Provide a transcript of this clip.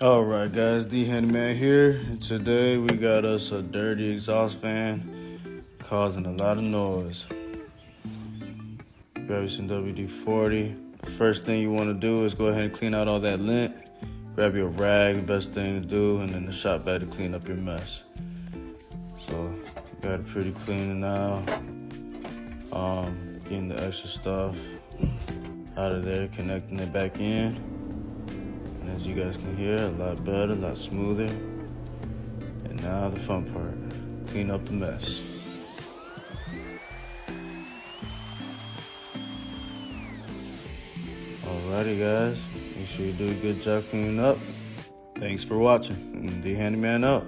Alright guys, D Handyman here, and today we got us a dirty exhaust fan causing a lot of noise. Grab some WD-40. The first thing you want to do is go ahead and clean out all that lint. Grab your rag, best thing to do, and then the shop vac to clean up your mess. So, got it pretty clean now. Getting the extra stuff out of there, connecting it back in. And as you guys can hear, a lot better, a lot smoother. And now the fun part, clean up the mess. Alrighty guys, make sure you do a good job cleaning up. Thanks for watching, D Handyman out.